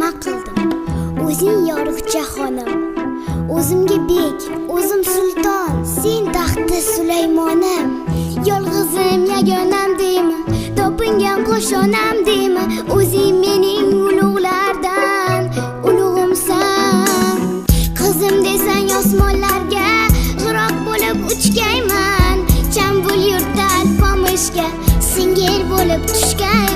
nima qildim? O'zing yorug' jahonim. O'zimga bek, o'zim sulton, sen taxti Sulaymonim. Yolg'izim yagonam deyman, topingan qo'shonam deyman. O'zing mening ulug'lardan ulug'imsan. Qizim desang osmonlarga g'iroq bo'lib uchgayman. Chambul yurtdan pomishga singil bo'lib tushgay